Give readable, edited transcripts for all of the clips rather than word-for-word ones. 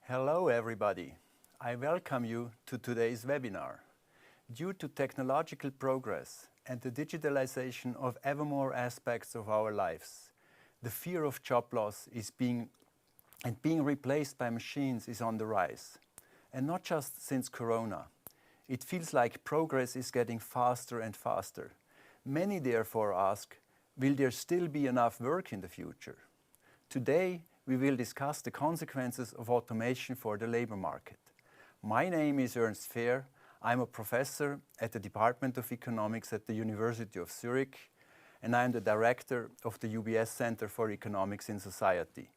Hello everybody. I welcome you to today's webinar. Due to technological progress and the digitalization of ever more aspects of our lives, the fear of job loss is being replaced by machines is on the rise. And not just since Corona. It feels like progress is getting faster and faster. Many therefore ask, will there still be enough work in the future? Today, we will discuss the consequences of automation for the labor market. My name is Ernst Fehr. I'm a professor at the Department of Economics at the University of Zurich, and I'm the director of the UBS Center for Economics in Society.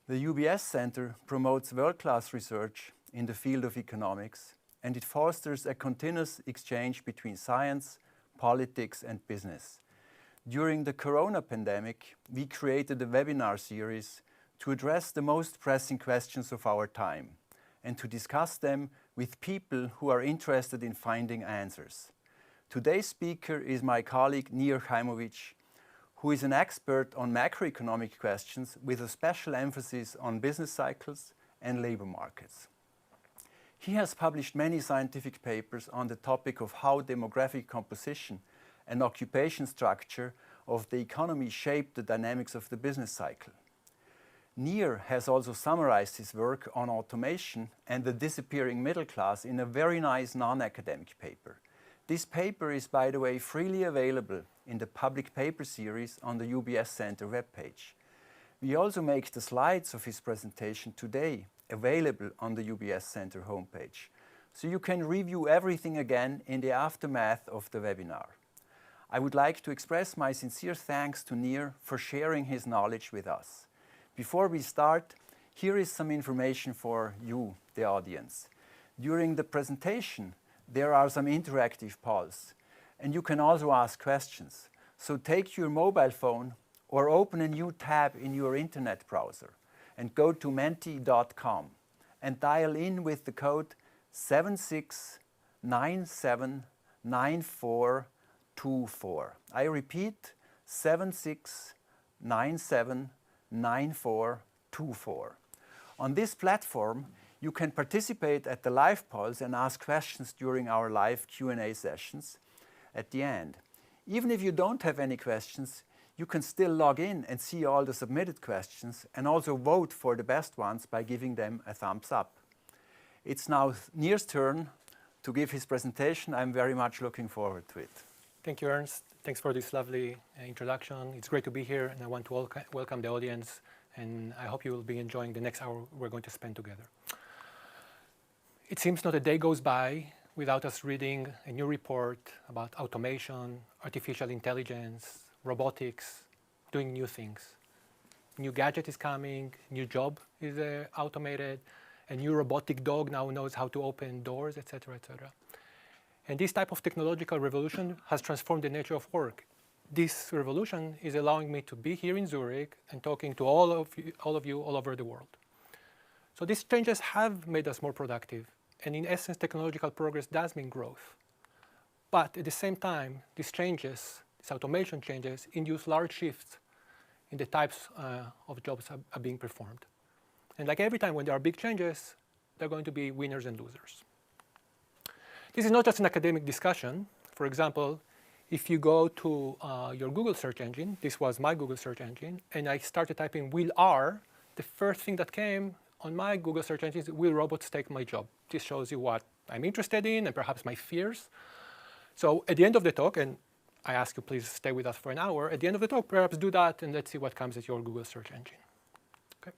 The UBS Center promotes world-class research in the field of economics, and it fosters a continuous exchange between science, politics, and business. During the Corona pandemic, we created a webinar series to address the most pressing questions of our time and to discuss them with people who are interested in finding answers. Today's speaker is my colleague Nir Jaimovich, who is an expert on macroeconomic questions with a special emphasis on business cycles and labor markets. He has published many scientific papers on the topic of how demographic composition and occupation structure of the economy shape the dynamics of the business cycle. Nir has also summarized his work on automation and the disappearing middle class in a very nice non-academic paper. This paper is, by the way, freely available in the public paper series on the UBS Center webpage. We also make the slides of his presentation today available on the UBS Center homepage, so you can review everything again in the aftermath of the webinar. I would like to express my sincere thanks to Nir for sharing his knowledge with us. Before we start, here is some information for you, the audience. During the presentation, there are some interactive polls, and you can also ask questions. So take your mobile phone or open a new tab in your internet browser and go to menti.com and dial in with the code 76979424. I repeat, 76979424. On this platform, you can participate at the live polls and ask questions during our live Q&A sessions at the end. Even if you don't have any questions, you can still log in and see all the submitted questions and also vote for the best ones by giving them a thumbs up. It's now Nir's turn to give his presentation. I'm very much looking forward to it. Thank you, Ernst. Thanks for this lovely introduction. It's great to be here, and I want to welcome the audience, and I hope you will be enjoying the next hour we're going to spend together. It seems not a day goes by without us reading a new report about automation, artificial intelligence, robotics, doing new things. New gadget is coming, new job is automated, a new robotic dog now knows how to open doors, etc., etc. And this type of technological revolution has transformed the nature of work. This revolution is allowing me to be here in Zurich and talking to all of you all over the world. So these changes have made us more productive. And in essence, technological progress does mean growth. But at the same time, these changes, these automation changes, induce large shifts in the types of jobs are being performed. And like every time when there are big changes, there are going to be winners and losers. This is not just an academic discussion. For example, if you go to your Google search engine, this was my Google search engine, and I started typing will R, the first thing that came on my Google search engine is will robots take my job? This shows you what I'm interested in and perhaps my fears. So at the end of the talk, and I ask you please stay with us for an hour, at the end of the talk perhaps do that and let's see what comes at your Google search engine. Okay.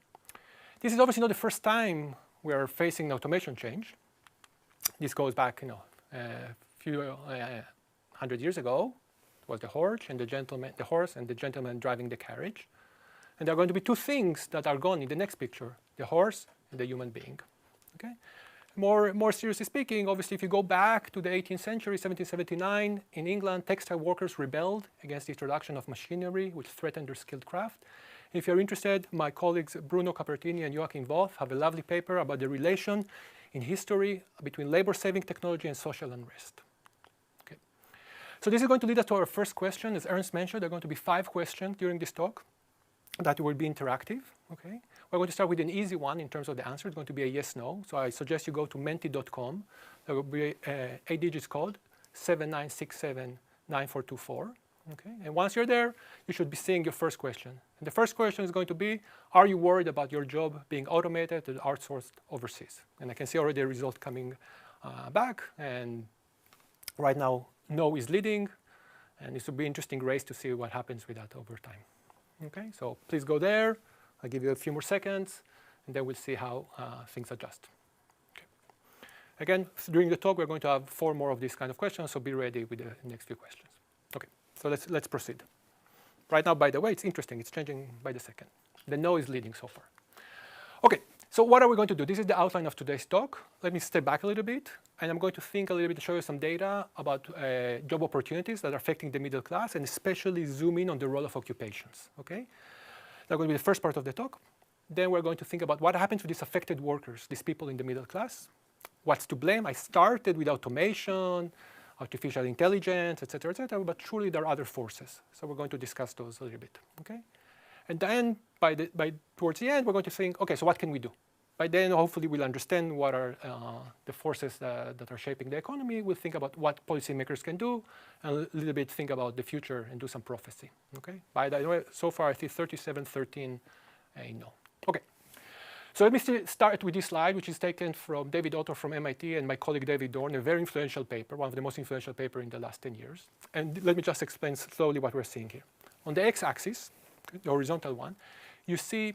This is obviously not the first time we are facing automation change. This goes back, a few hundred years ago. It was the horse and the gentleman driving the carriage. And there are going to be two things that are gone in the next picture: the horse and the human being. Okay. More seriously speaking, obviously, if you go back to the 18th century, 1779, in England, textile workers rebelled against the introduction of machinery, which threatened their skilled craft. If you're interested, my colleagues Bruno Capertini and Joachim Wolf have a lovely paper about the relation in history between labor-saving technology and social unrest. Okay. So this is going to lead us to our first question. As Ernst mentioned, there are going to be 5 questions during this talk that will be interactive. Okay. We're going to start with an easy one in terms of the answer. It's going to be a yes/no. So I suggest you go to menti.com. There will be a digits code 79679424. Okay? And once you're there, you should be seeing your first question. And the first question is going to be, are you worried about your job being automated and outsourced overseas? And I can see already a result coming back. And right now, no is leading. And this will be an interesting race to see what happens with that over time. Okay, so please go there. I'll give you a few more seconds, and then we'll see how things adjust. Okay. Again, during the talk, we're going to have 4 more of these kind of questions, so be ready with the next few questions. Okay, so let's proceed. Right now, by the way, it's interesting. It's changing by the second. The no is leading so far. Okay, so what are we going to do? This is the outline of today's talk. Let me step back a little bit, and I'm going to think a little bit to show you some data about job opportunities that are affecting the middle class, and especially zoom in on the role of occupations. Okay, that's going to be the first part of the talk. Then we're going to think about what happens to these affected workers, these people in the middle class. What's to blame? I started with automation, artificial intelligence, et cetera, but truly there are other forces. So we're going to discuss those a little bit. Okay. And then, towards the end, we're going to think, okay, so what can we do? By then, hopefully, we'll understand what are the forces that are shaping the economy. We'll think about what policymakers can do, and a little bit think about the future and do some prophecy. Okay. By the way, so far, I think 37-13, no. Okay. So let me start with this slide, which is taken from David Otto from MIT and my colleague David Dorn, a very influential paper, one of the most influential papers in the last 10 years. And let me just explain slowly what we're seeing here. On the x-axis, the horizontal one, you see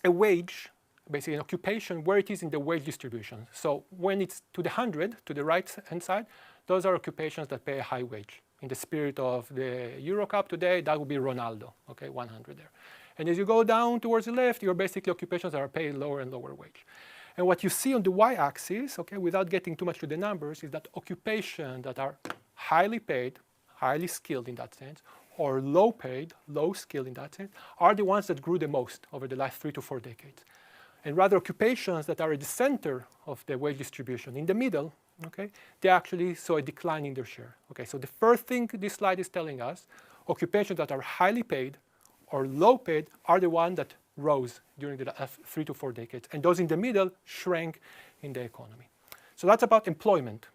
a wage, basically an occupation, where it is in the wage distribution. So when it's to the 100, to the right-hand side, those are occupations that pay a high wage. In the spirit of the Euro Cup today, that would be Ronaldo, okay, 100 there. And as you go down towards the left, you're basically occupations that are paid lower and lower wage. And what you see on the y-axis, okay, without getting too much to the numbers, is that occupations that are highly paid, highly skilled in that sense, or low paid, low skilled in that sense, are the ones that grew the most over the last 3 to 4 decades. And rather occupations that are at the center of the wage distribution, in the middle, okay, they actually saw a decline in their share. Okay, so the first thing this slide is telling us, occupations that are highly paid or low paid are the ones that rose during the last 3 to 4 decades. And those in the middle shrank in the economy. So that's about employment.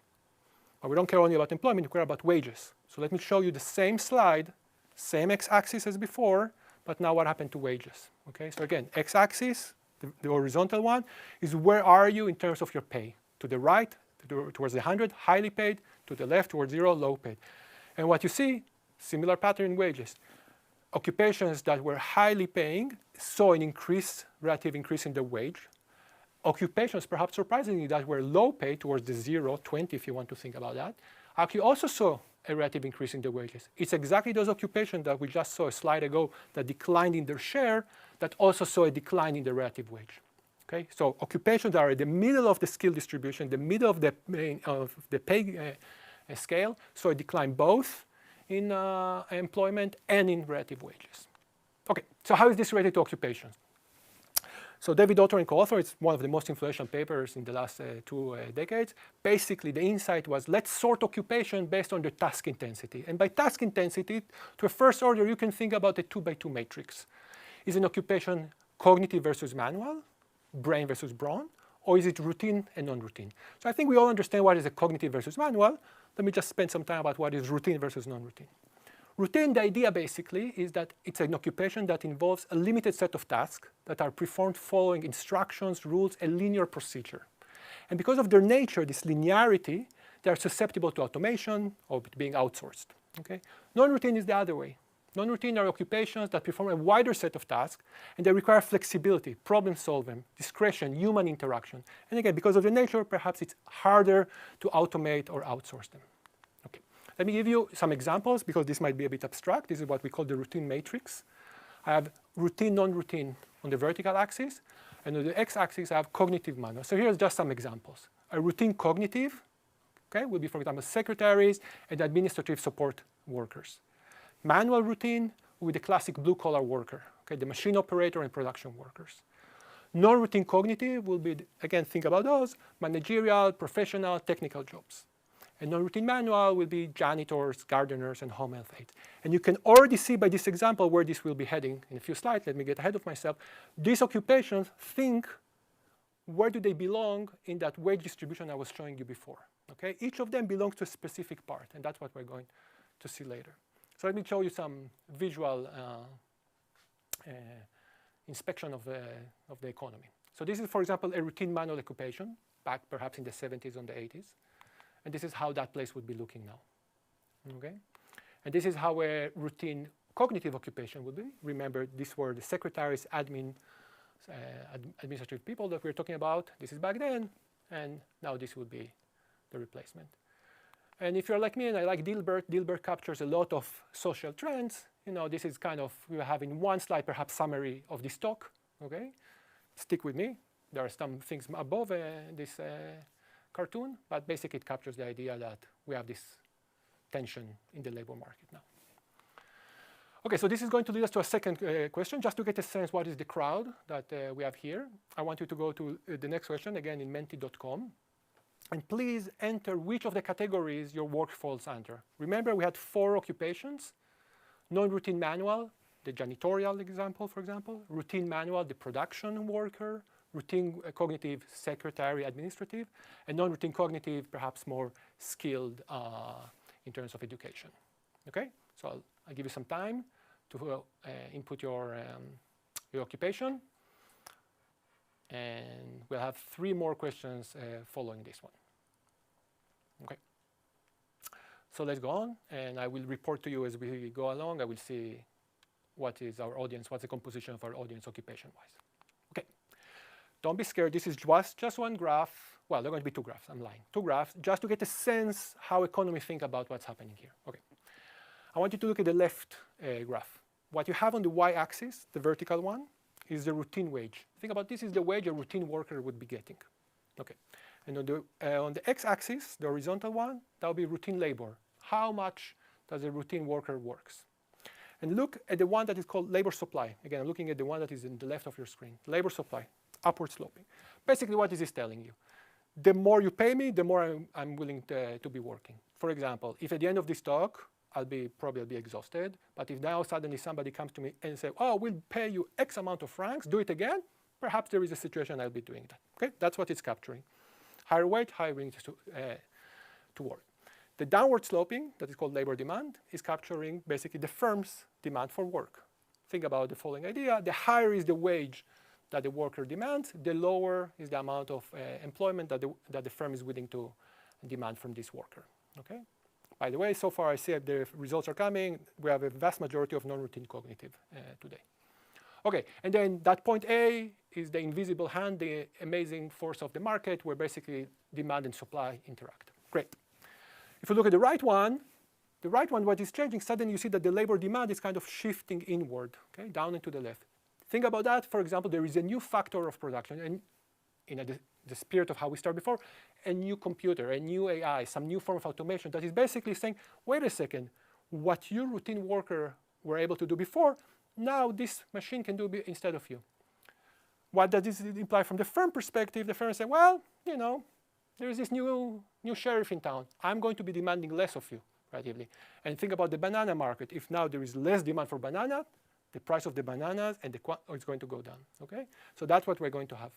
But we don't care only about employment, we care about wages. So let me show you the same slide, same x-axis as before, but now what happened to wages? Okay, so again, x-axis, the horizontal one, is where are you in terms of your pay? To the right, towards the 100, highly paid, to the left, towards 0, low paid. And what you see, similar pattern in wages. Occupations that were highly paying saw an increase, relative increase in the wage. Occupations, perhaps surprisingly, that were low paid, towards the 0, 20 if you want to think about that, actually also saw a relative increase in the wages. It's exactly those occupations that we just saw a slide ago that declined in their share that also saw a decline in the relative wage. Okay, so occupations that are in the middle of the skill distribution, the middle of the pay scale, saw a decline both in employment and in relative wages. Okay, so how is this related to occupations? So David Otto and co-author, it's one of the most influential papers in the last 2 decades. Basically, the insight was, let's sort occupation based on the task intensity. And by task intensity, to a first order, you can think about a 2x2 matrix. Is an occupation cognitive versus manual, brain versus brawn, or is it routine and non-routine? So I think we all understand what is a cognitive versus manual. Let me just spend some time about what is routine versus non-routine. Routine, the idea basically is that it's an occupation that involves a limited set of tasks that are performed following instructions, rules, a linear procedure. And because of their nature, this linearity, they are susceptible to automation or being outsourced. Okay? Non-routine is the other way. Non-routine are occupations that perform a wider set of tasks, and they require flexibility, problem solving, discretion, human interaction. And again, because of their nature, perhaps it's harder to automate or outsource them. Okay. Let me give you some examples, because this might be a bit abstract. This is what we call the routine matrix. I have routine, non-routine on the vertical axis, and on the x-axis, I have cognitive manual. So here's just some examples. A routine cognitive, okay, will be, for example, secretaries and administrative support workers. Manual routine with the classic blue-collar worker, okay, the machine operator and production workers. Non-routine cognitive will be, again, think about those, managerial, professional, technical jobs. And non-routine manual will be janitors, gardeners, and home health aides. And you can already see by this example where this will be heading in a few slides. Let me get ahead of myself. These occupations think, where do they belong in that wage distribution I was showing you before? Okay? Each of them belongs to a specific part, and that's what we're going to see later. So let me show you some visual inspection of the economy. So this is, for example, a routine manual occupation, back perhaps in the 70s and the 80s. And this is how that place would be looking now. Okay? And this is how a routine cognitive occupation would be. Remember, these were the secretaries, administrative people that we were talking about. This is back then, and now this would be the replacement. And if you're like me and I like Dilbert, Dilbert captures a lot of social trends. You know, this is kind of, we have in one slide perhaps summary of this talk. Okay? Stick with me. There are some things above this cartoon, but basically it captures the idea that we have this tension in the labor market now. Okay, so this is going to lead us to a second question, just to get a sense what is the crowd that we have here. I want you to go to the next question, again in menti.com. And please enter which of the categories your work falls under. Remember, we had 4 occupations: non-routine manual, the janitorial example, for example; routine manual, the production worker; routine cognitive, secretary, administrative; and non-routine cognitive, perhaps more skilled in terms of education. Okay, so I'll give you some time to input your occupation, and we'll have 3 more questions following this one. Okay. So let's go on, and I will report to you as we go along. I will see what is our audience, what's the composition of our audience occupation-wise. Okay. Don't be scared. This is just one graph. Well, there are going to be 2 graphs. I'm lying. 2 graphs, just to get a sense how economists think about what's happening here. Okay. I want you to look at the left graph. What you have on the y-axis, the vertical one, is the routine wage. Think about this is the wage a routine worker would be getting. Okay. And on the x-axis, the horizontal one, that will be routine labor. How much does a routine worker works? And look at the one that is called labor supply. Again, I'm looking at the one that is in the left of your screen. Labor supply, upward sloping. Basically, what is this telling you? The more you pay me, the more I'm willing to be working. For example, if at the end of this talk, I'll be exhausted. But if now suddenly somebody comes to me and says, oh, we'll pay you X amount of francs, do it again, perhaps there is a situation I'll be doing that. Okay, that's what it's capturing. Higher wage, higher willingness to work. The downward sloping, that is called labor demand, is capturing basically the firm's demand for work. Think about the following idea. The higher is the wage that the worker demands, the lower is the amount of employment that the firm is willing to demand from this worker. Okay? By the way, so far I see the results are coming. We have a vast majority of non-routine cognitive today. Okay, and then that point A is the invisible hand, the amazing force of the market, where basically demand and supply interact. Great. If you look at the right one, what is changing, suddenly you see that the labor demand is kind of shifting inward, okay, down and to the left. Think about that. For example, there is a new factor of production, and in the spirit of how we started before, a new computer, a new AI, some new form of automation that is basically saying, wait a second, what your routine worker were able to do before, now this machine can do instead of you. What does this imply from the firm perspective? The firm is saying, well, you know, there is this new sheriff in town. I'm going to be demanding less of you, relatively. And think about the banana market. If now there is less demand for banana, the price of the bananas and is going to go down. Okay, so that's what we're going to have.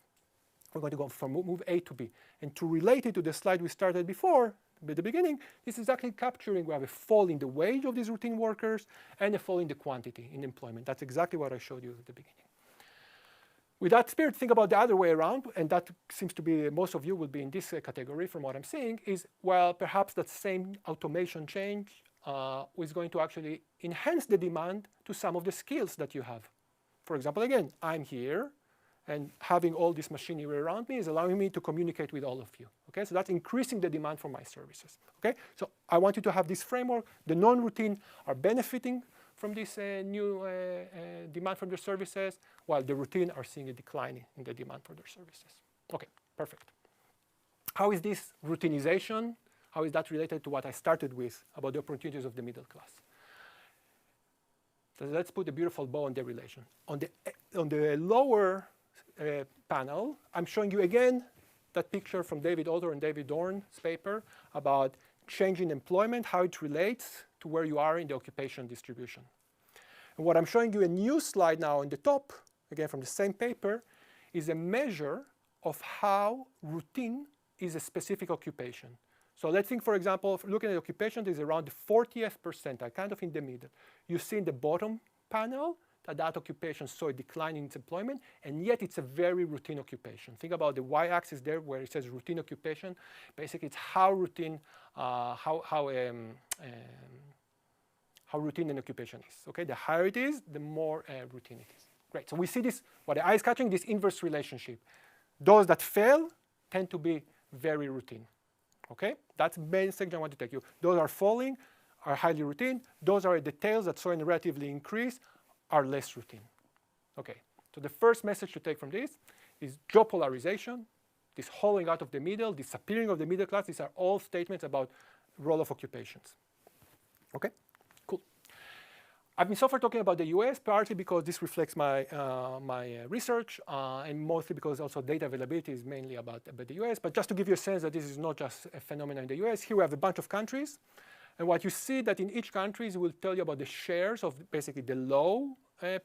We're going to go from move A to B. And to relate it to the slide we started before, at the beginning, this is actually capturing we have a fall in the wage of these routine workers and a fall in the quantity in employment. That's exactly what I showed you at the beginning. With that spirit, think about the other way around, and that seems to be, most of you will be in this category from what I'm seeing, is, well, perhaps that same automation change is going to actually enhance the demand to some of the skills that you have. For example, again, I'm here, and having all this machinery around me is allowing me to communicate with all of you. Okay, so that's increasing the demand for my services. Okay, so I want you to have this framework. The non-routine are benefiting from this new demand for their services, while the routine are seeing a decline in the demand for their services. Okay, perfect. How is this routinization? How is that related to what I started with about the opportunities of the middle class? So let's put a beautiful bow on the relation. On the lower panel, I'm showing you again that picture from David Alder and David Dorn's paper about change in employment, how it relates to where you are in the occupation distribution. And what I'm showing you a new slide now on the top, again from the same paper, is a measure of how routine is a specific occupation. So let's think, for example, looking at occupation, is around the 40th percentile, kind of in the middle. You see in the bottom panel that occupation saw a decline in its employment, and yet it's a very routine occupation. Think about the y-axis there where it says routine occupation. Basically, it's how routine, how routine an occupation is. Okay, the higher it is, the more routine it is. Great. So we see this, what the eye is catching, this inverse relationship. Those that fail tend to be very routine. Okay, that's the main section I want to take you. Those are falling, are highly routine. Those are the tails that saw a relatively increase, are less routine. Okay, so the first message to take from this is job polarization, this hollowing out of the middle, disappearing of the middle class. These are all statements about role of occupations. Okay, cool. I've been so far talking about the US, partly because this reflects my, my research, and mostly because also data availability is mainly about the US. But just to give you a sense that this is not just a phenomenon in the US, here we have a bunch of countries. And what you see that in each country will tell you about the shares of basically the low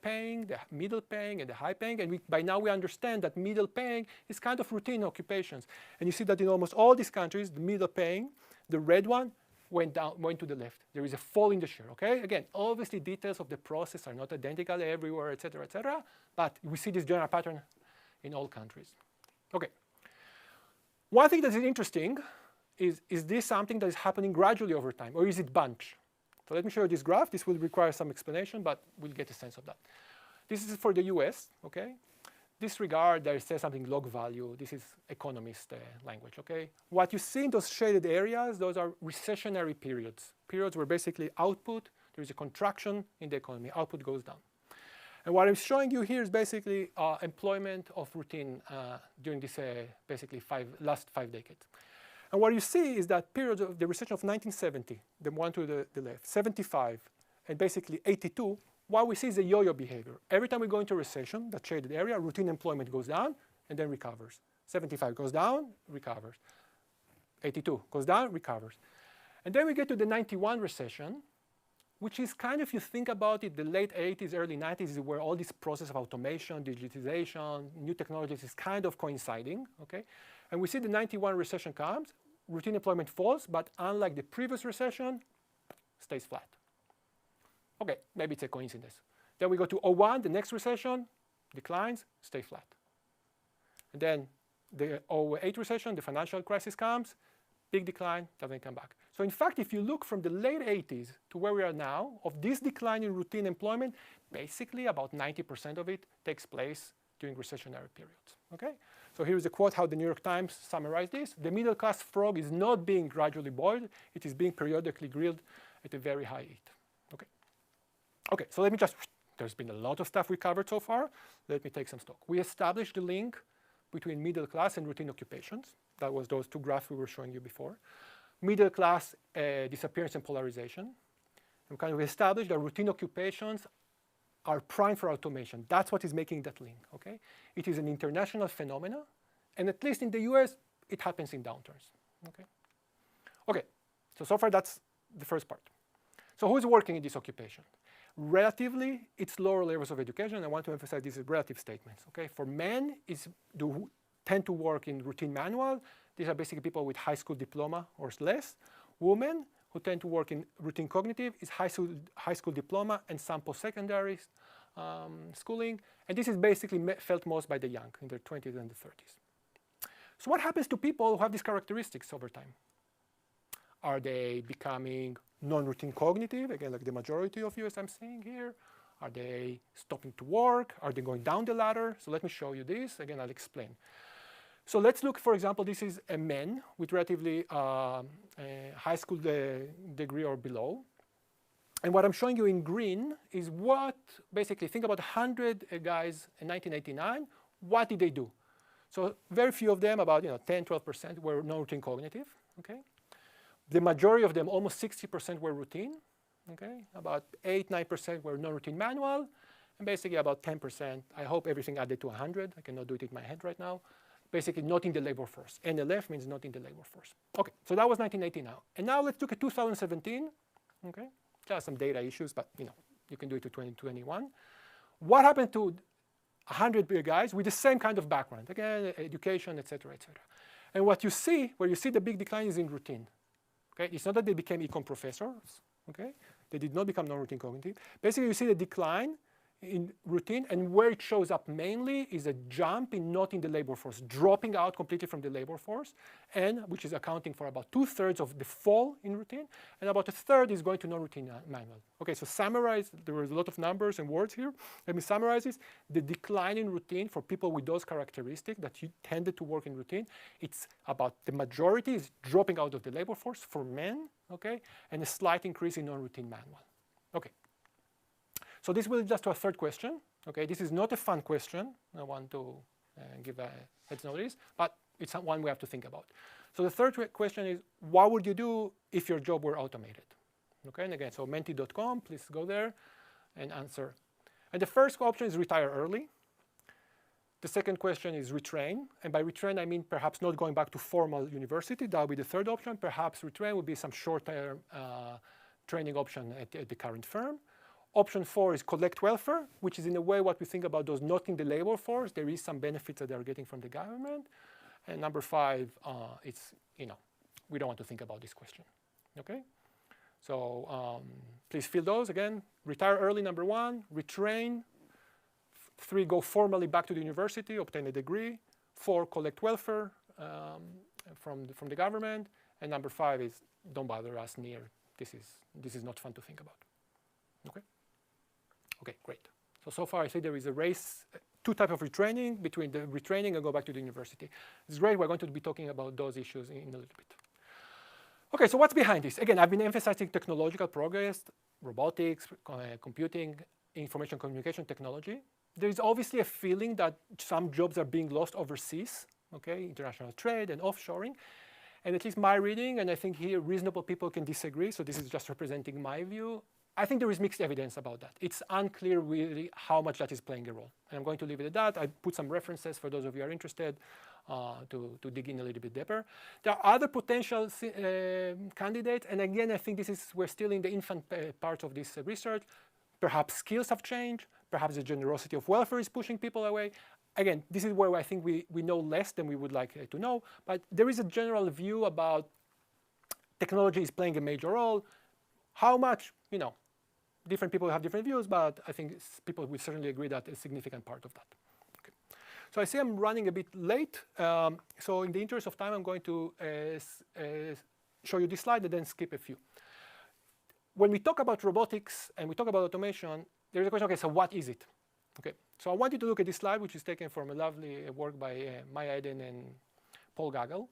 paying, the middle paying, and the high paying. And by now we understand that middle paying is kind of routine occupations. And you see that in almost all these countries, the middle paying, the red one, went to the left. There is a fall in the share, okay? Again, obviously details of the process are not identical everywhere, et cetera, but we see this general pattern in all countries. Okay. One thing that is interesting is this something that is happening gradually over time, or is it bunch? So let me show you this graph. This will require some explanation, but we'll get a sense of that. This is for the US, okay? Disregard, there says something log value. This is economist language, okay? What you see in those shaded areas, those are recessionary periods. Periods where basically output, there is a contraction in the economy, output goes down. And what I'm showing you here is basically employment of routine during this basically last 5 decades. And what you see is that periods of the recession of 1970, the one to the left, 75, and basically 82, what we see is a yo-yo behavior. Every time we go into recession, that shaded area, routine employment goes down and then recovers. 75 goes down, recovers. 82 goes down, recovers. And then we get to the 91 recession, which is kind of, if you think about it, the late 80s, early 90s is where all this process of automation, digitization, new technologies is kind of coinciding, okay? And we see the 91 recession comes, routine employment falls, but unlike the previous recession, stays flat. Okay, maybe it's a coincidence. Then we go to 01, the next recession, declines, stay flat. And then the 08 recession, the financial crisis comes, big decline, doesn't come back. So in fact, if you look from the late 80s to where we are now, of this decline in routine employment, basically about 90% of it takes place during recessionary periods, okay? So here's a quote how the New York Times summarized this. The middle class frog is not being gradually boiled, it is being periodically grilled at a very high heat, okay? Okay, so let me just, there's been a lot of stuff we covered so far. Let me take some stock. We established the link between middle class and routine occupations. That was those two graphs we were showing you before. Middle class disappearance and polarization. And kind of established that routine occupations are prime for automation. That's what is making that link, okay? It is an international phenomenon, and at least in the US, it happens in downturns, okay? Okay, so far that's the first part. So who is working in this occupation? Relatively, it's lower levels of education. I want to emphasize these are relative statements, okay? For men, who tend to work in routine manual. These are basically people with high school diploma or less. Women, who tend to work in routine cognitive, is high school diploma and some post-secondary schooling. And this is basically felt most by the young, in their 20s and the 30s. So what happens to people who have these characteristics over time? Are they becoming non-routine cognitive, again, like the majority of you, as I'm saying here? Are they stopping to work? Are they going down the ladder? So let me show you this. Again, I'll explain. So let's look, for example, this is a man with relatively high school degree or below. And what I'm showing you in green is what, basically, think about 100 guys in 1989. What did they do? So very few of them, about 10, 12% were non-routine cognitive, okay? The majority of them, almost 60% were routine, okay? About 8, 9% were non-routine manual, and basically about 10%, I hope everything added to 100, I cannot do it in my head right now, basically not in the labor force. NLF means not in the labor force. Okay, so that was 1980 now. And now let's look at 2017. Okay, there are some data issues, but you can do it to 2021. What happened to 100 guys with the same kind of background? Again, education, et cetera, et cetera. And what you see, where you see the big decline is in routine. Okay, it's not that they became econ professors. Okay, they did not become non-routine cognitive. Basically, you see the decline in routine, and where it shows up mainly is a jump in not in the labor force, dropping out completely from the labor force, and which is accounting for about 2/3 of the fall in routine, and about 1/3 is going to non-routine manual. Okay, so summarize, there was a lot of numbers and words here. Let me summarize this. The decline in routine for people with those characteristics that you tended to work in routine, it's about the majority is dropping out of the labor force for men, okay, and a slight increase in non-routine manual. Okay. So this will lead us to a third question. Okay, this is not a fun question. I want to give a heads notice, but it's one we have to think about. So the third question is, what would you do if your job were automated? Okay, and again, so menti.com, please go there and answer. And the first option is retire early. The second question is retrain. And by retrain, I mean perhaps not going back to formal university. That would be the third option. Perhaps retrain would be some short-term training option at the current firm. Option 4 is collect welfare, which is in a way what we think about those not in the labor force. There is some benefits that they're getting from the government. And number 5, it's, we don't want to think about this question. Okay? So please fill those. Again, retire early, number 1. Retrain. 3, go formally back to the university, obtain a degree. 4, collect welfare from the government. And number 5 is don't bother us, Nir. This is not fun to think about. Okay? Okay, great. So far I say there is a race, 2 types of retraining, between the retraining and go back to the university. It's great. We're going to be talking about those issues in a little bit. Okay, so what's behind this? Again, I've been emphasizing technological progress, robotics, computing, information communication technology. There is obviously a feeling that some jobs are being lost overseas, okay, international trade and offshoring. And at least my reading, and I think here reasonable people can disagree, so this is just representing my view, I think there is mixed evidence about that. It's unclear really how much that is playing a role. And I'm going to leave it at that. I put some references for those of you who are interested to dig in a little bit deeper. There are other potential candidates. And again, I think we're still in the infant part of this research. Perhaps skills have changed. Perhaps the generosity of welfare is pushing people away. Again, this is where I think we know less than we would like to know. But there is a general view about technology is playing a major role. How much, different people have different views, but I think people will certainly agree that a significant part of that. Okay. So I see I'm running a bit late. So in the interest of time, I'm going to show you this slide and then skip a few. When we talk about robotics and we talk about automation, there's a question, okay, so what is it? Okay, so I want you to look at this slide, which is taken from a lovely work by Maya Eden and Paul Gagel.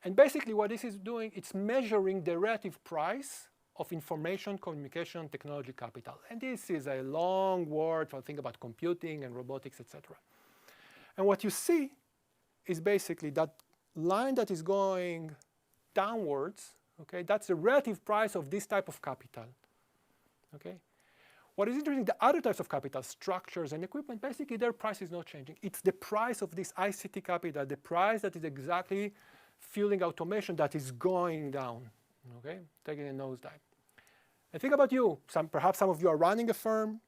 And basically what this is doing, it's measuring the relative price of information, communication, technology capital. And this is a long word for think about computing and robotics, etc. And what you see is basically that line that is going downwards, okay, that's the relative price of this type of capital, okay? What is interesting, the other types of capital, structures and equipment, basically their price is not changing. It's the price of this ICT capital, the price that is exactly fueling automation that is going down, okay, taking a nosedive. And think about you. Perhaps some of you are running a firm,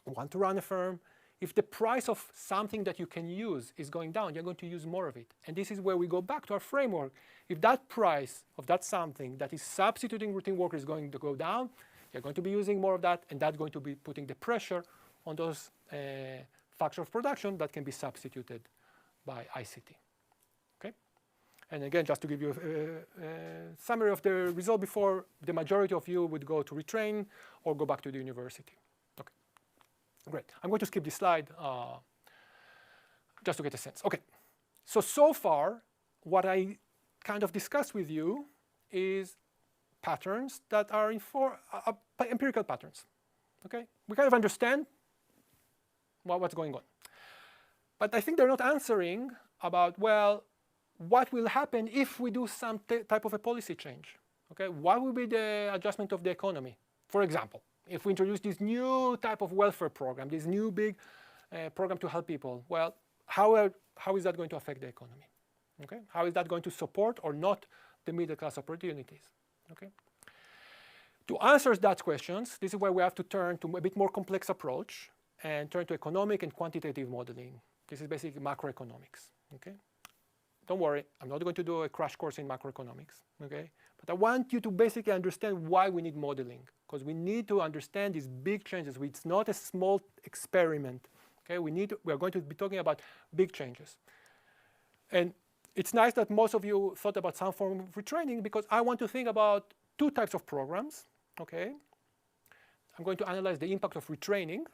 want to run a firm. If the price of something that you can use is going down, you're going to use more of it. And this is where we go back to our framework. If that price of that something that is substituting routine work is going to go down, you're going to be using more of that, and that's going to be putting the pressure on those factors of production that can be substituted by ICT. Okay? And again, just to give you a summary of the result before, the majority of you would go to retrain or go back to the university. Okay, great. I'm going to skip this slide just to get a sense. Okay, so far, what I kind of discussed with you is patterns that are empirical patterns. Okay, we kind of understand what's going on. But I think they're not answering about, well, what will happen if we do some type of a policy change? Okay, what will be the adjustment of the economy? For example, if we introduce this new type of welfare program, this new big program to help people, well, how how is that going to affect the economy? Okay? How is that going to support or not the middle class opportunities? Okay? To answer that questions, this is where we have to turn to a bit more complex approach and turn to economic and quantitative modeling. This is basically macroeconomics. Okay? Don't worry, I'm not going to do a crash course in macroeconomics. Okay? But I want you to basically understand why we need modeling, because we need to understand these big changes. It's not a small experiment. Okay? We are going to be talking about big changes. And it's nice that most of you thought about some form of retraining, because I want to think about two types of programs. Okay? I'm going to analyze the impact of retraining.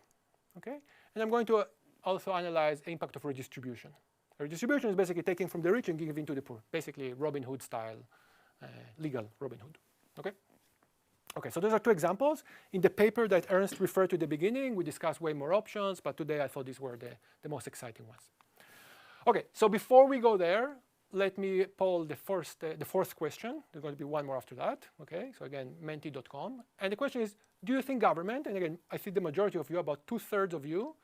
Okay? And I'm going to also analyze the impact of redistribution. Redistribution is basically taking from the rich and giving to the poor, basically Robin Hood style, legal Robin Hood. Okay? Okay, so those are two examples. In the paper that Ernst referred to at the beginning, we discussed way more options, but today I thought these were the most exciting ones. Okay, so before we go there, let me poll the fourth question. There's going to be one more after that. Okay, so again, menti.com. And the question is, do you think government, and again, I think the majority of you, about 2/3 of you,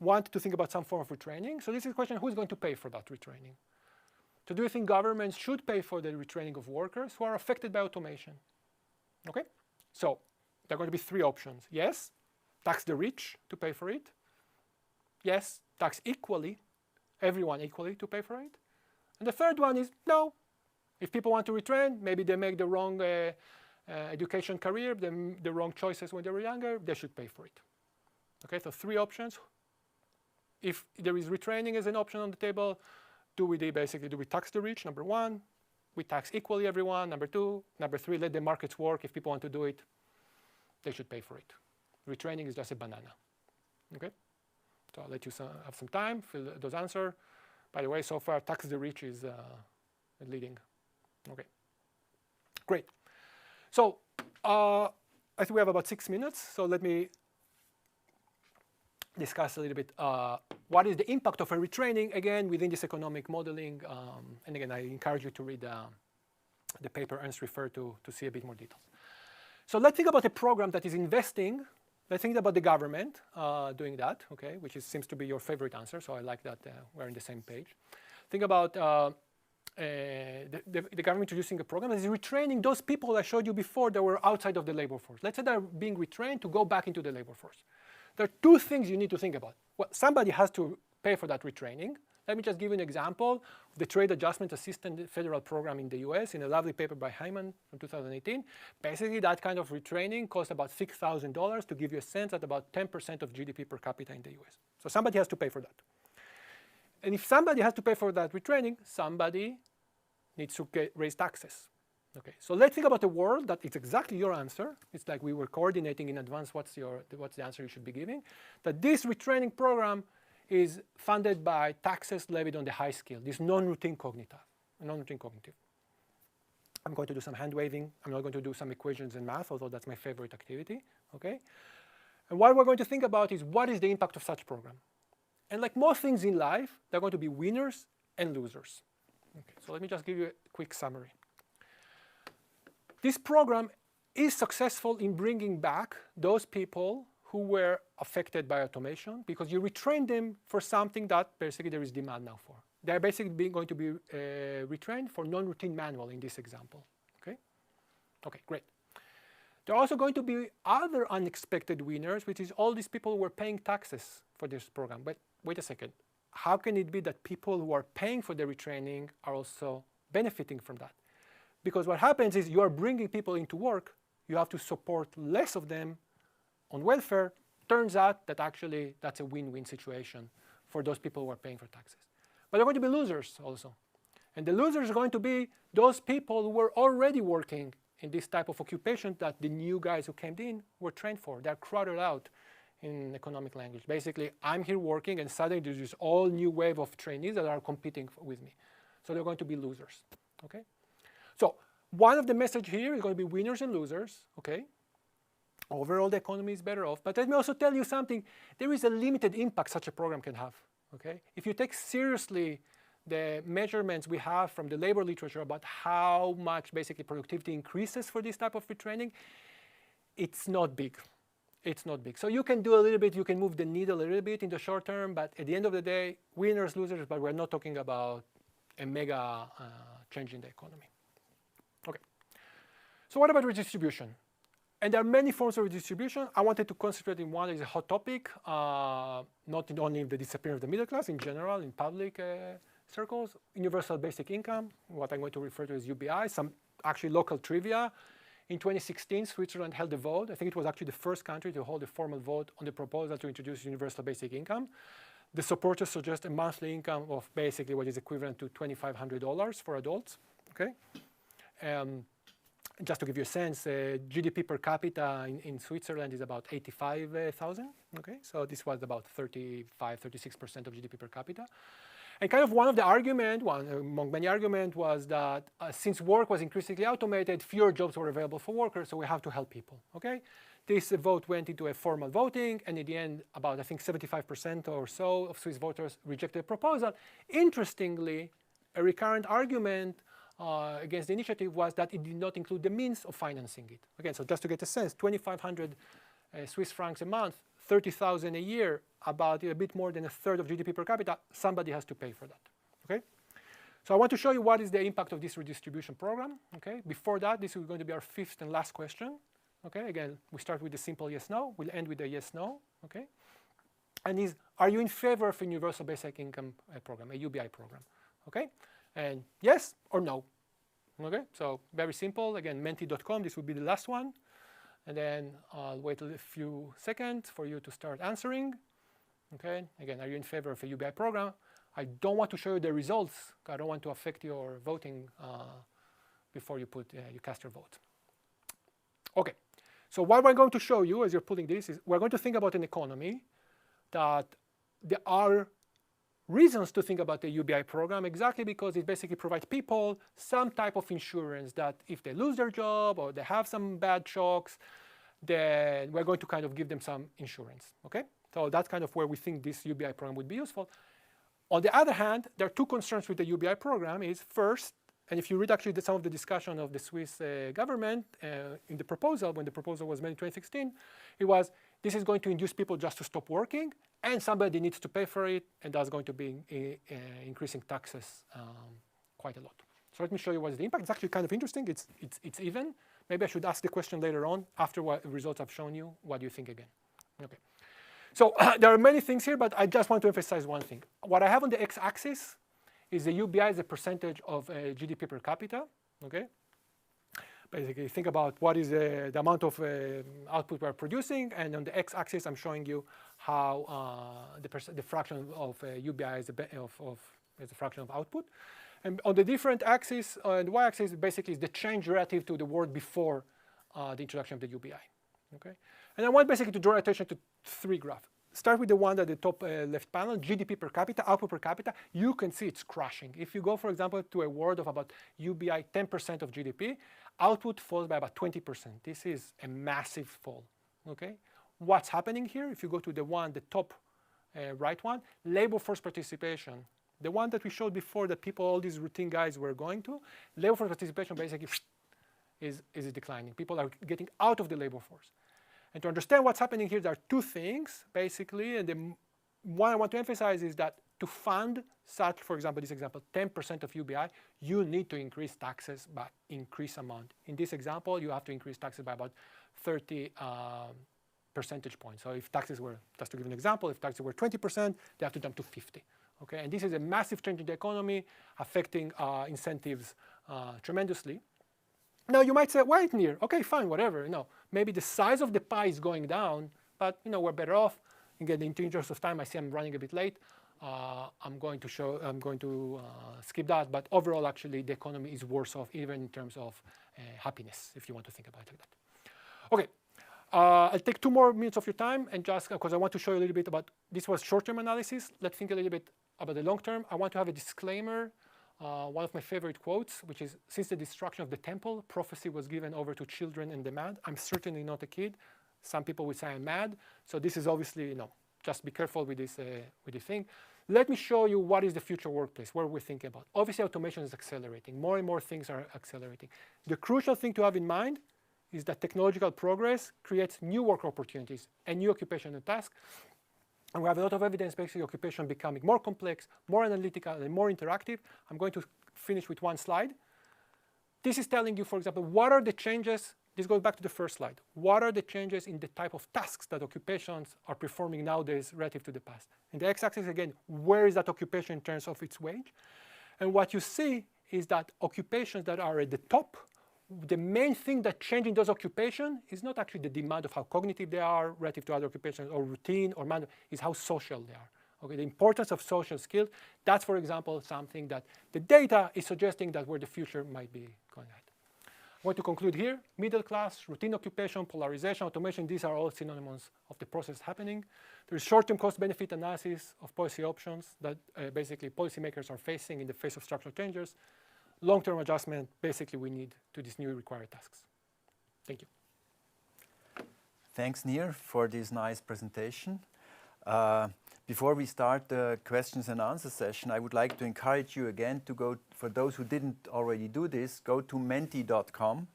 want to think about some form of retraining. So this is a question, who's going to pay for that retraining? So do you think governments should pay for the retraining of workers who are affected by automation? Okay, so there are going to be three options. Yes, tax the rich to pay for it. Yes, tax equally, everyone equally to pay for it. And the third one is no. If people want to retrain, maybe they make the wrong education career, the wrong choices when they were younger, they should pay for it. Okay, so three options. If there is retraining as an option on the table, do we tax the rich? Number one, we tax equally everyone. Number two, number three, let the markets work. If people want to do it, they should pay for it. Retraining is just a banana. Okay, so I'll let you have some time, fill those answers. By the way, so far, tax the rich is leading. Okay, great. So I think we have about 6 minutes. So let me discuss a little bit what is the impact of a retraining, again, within this economic modeling. And again, I encourage you to read the paper Ernst referred to see a bit more details. So let's think about a program that is investing. Let's think about the government doing that, okay, which seems to be your favorite answer. So I like that we're on the same page. Think about the government introducing a program that is retraining those people I showed you before that were outside of the labor force. Let's say they're being retrained to go back into the labor force. There are two things you need to think about. Well, somebody has to pay for that retraining. Let me just give you an example. The Trade Adjustment Assistance Federal Program in the US, in a lovely paper by Hyman from 2018. Basically, that kind of retraining costs about $6,000 to give you a sense at about 10% of GDP per capita in the US. So somebody has to pay for that. And if somebody has to pay for that retraining, somebody needs to raise taxes. Okay, so let's think about a world that it's exactly your answer. It's like we were coordinating in advance what's the answer you should be giving. That this retraining program is funded by taxes levied on the high skill, this non-routine cognitive. I'm going to do some hand waving. I'm not going to do some equations and math, although that's my favorite activity. Okay, and what we're going to think about is what is the impact of such program. And like most things in life, there are going to be winners and losers. Okay, so let me just give you a quick summary. This program is successful in bringing back those people who were affected by automation because you retrain them for something that basically there is demand now for. They're basically going to be retrained for non-routine manual in this example. Okay? Okay, great. There are also going to be other unexpected winners, which is all these people who were paying taxes for this program. But wait a second. How can it be that people who are paying for the retraining are also benefiting from that? Because what happens is you are bringing people into work, you have to support less of them on welfare. Turns out that actually that's a win-win situation for those people who are paying for taxes. But there are going to be losers also. And the losers are going to be those people who were already working in this type of occupation that the new guys who came in were trained for. They're crowded out in economic language. Basically, I'm here working and suddenly there's this all new wave of trainees that are competing with me. So they're going to be losers, okay? So one of the messages here is going to be winners and losers, okay? Overall, the economy is better off. But let me also tell you something. There is a limited impact such a program can have, okay? If you take seriously the measurements we have from the labor literature about how much basically productivity increases for this type of retraining, it's not big. It's not big. So you can do a little bit, you can move the needle a little bit in the short term, but at the end of the day, winners, losers, but we're not talking about a mega change in the economy. Okay. So what about redistribution? And there are many forms of redistribution. I wanted to concentrate in one that is a hot topic, not only the disappearance of the middle class in general, in public circles, universal basic income, what I'm going to refer to as UBI, some actually local trivia. In 2016, Switzerland held a vote. I think it was actually the first country to hold a formal vote on the proposal to introduce universal basic income. The supporters suggest a monthly income of basically what is equivalent to $2,500 for adults. Okay. Just to give you a sense, GDP per capita in Switzerland is about 85,000. Okay, so this was about 35–36% of GDP per capita. And kind of one of the arguments, one among many arguments, was that since work was increasingly automated, fewer jobs were available for workers, so we have to help people. Okay, this vote went into a formal voting, and in the end, about I think 75% or so of Swiss voters rejected the proposal. Interestingly, a recurrent argument against the initiative was that it did not include the means of financing it. Again, so just to get a sense, 2,500 Swiss francs a month, 30,000 a year, about a bit more than a third of GDP per capita, somebody has to pay for that. Okay? So I want to show you what is the impact of this redistribution program. Okay? Before that, this is going to be our fifth and last question. Okay? Again, we start with the simple yes/no. We'll end with a yes/no. Okay? And are you in favor of a universal basic income program, a UBI program? Okay? And yes or no. Okay? So very simple. Again, menti.com. This will be the last one. And then I'll wait a few seconds for you to start answering. Okay. Again, are you in favor of a UBI program? I don't want to show you the results. I don't want to affect your voting before you cast your vote. Okay. So what we're going to show you as you're putting this is we're going to think about an economy that there are reasons to think about the UBI program exactly because it basically provides people some type of insurance that if they lose their job or they have some bad shocks, then we're going to kind of give them some insurance. Okay? So that's kind of where we think this UBI program would be useful. On the other hand, there are two concerns with the UBI program. Is first, and if you read actually some of the discussion of the Swiss government in the proposal, when the proposal was made in 2016, it was this is going to induce people just to stop working, and somebody needs to pay for it, and that's going to be increasing taxes quite a lot. So let me show you what is the impact. It's actually kind of interesting. It's even. Maybe I should ask the question later on after what results I've shown you. What do you think again? Okay. So there are many things here, but I just want to emphasize one thing. What I have on the x-axis is the UBI as a percentage of GDP per capita. Okay. Basically, think about what is the amount of output we're producing, and on the x-axis, I'm showing you how the fraction of UBI as a fraction of output. And on the different axes, the y-axis basically is the change relative to the world before the introduction of the UBI. Okay? And I want basically to draw attention to three graphs. Start with the one at the top left panel, GDP per capita, output per capita. You can see it's crashing. If you go, for example, to a world of about UBI 10% of GDP, output falls by about 20%. This is a massive fall. Okay? What's happening here? If you go to the top right one, labor force participation, the one that we showed before that people, all these routine guys were going to, labor force participation basically is declining. People are getting out of the labor force. And to understand what's happening here, there are two things, basically. And the one I want to emphasize is that to fund such, for example, this example, 10% of UBI, you need to increase taxes by increased amount. In this example, you have to increase taxes by about 30 percentage points. So if taxes were, just to give an example, if taxes were 20%, they have to jump to 50. Okay? And this is a massive change in the economy, affecting incentives tremendously. Now you might say, wait, Nir, okay, fine, whatever. No, maybe the size of the pie is going down, but we're better off. Again, in interest of time, I see I'm running a bit late. I'm going to skip that. But overall, actually, the economy is worse off, even in terms of happiness, if you want to think about it like that. Okay, I'll take 2 more minutes of your time, and just because I want to show you a little bit about this was short-term analysis. Let's think a little bit about the long term. I want to have a disclaimer. One of my favorite quotes, which is, since the destruction of the temple, prophecy was given over to children and the mad. I'm certainly not a kid. Some people would say I'm mad. So this is obviously, just be careful with this thing. Let me show you what is the future workplace, what we're thinking about. Obviously, automation is accelerating. More and more things are accelerating. The crucial thing to have in mind is that technological progress creates new work opportunities and new occupation and tasks. And we have a lot of evidence basically occupation becoming more complex, more analytical, and more interactive. I'm going to finish with one slide. This is telling you, for example, what are the changes. This goes back to the first slide. What are the changes in the type of tasks that occupations are performing nowadays relative to the past? In the x-axis, again, where is that occupation in terms of its wage? And what you see is that occupations that are at the top, the main thing that changed in those occupations is not actually the demand of how cognitive they are relative to other occupations or routine or manual, is how social they are. Okay, the importance of social skills, that's, for example, something that the data is suggesting that where the future might be going at. I want to conclude here. Middle class, routine occupation, polarization, automation, these are all synonyms of the process happening. There is short-term cost-benefit analysis of policy options that basically policymakers are facing in the face of structural changes. Long-term adjustment, basically we need to these new required tasks. Thank you. Thanks, Nir, for this nice presentation. Before we start the questions and answer session, I would like to encourage you again to go, for those who didn't already do this, go to menti.com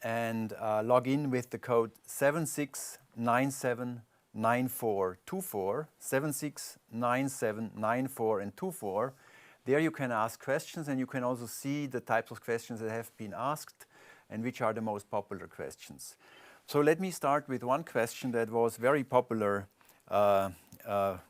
and log in with the code 76979424, 769794 and 24. There you can ask questions, and you can also see the types of questions that have been asked and which are the most popular questions. So let me start with one question that was very popular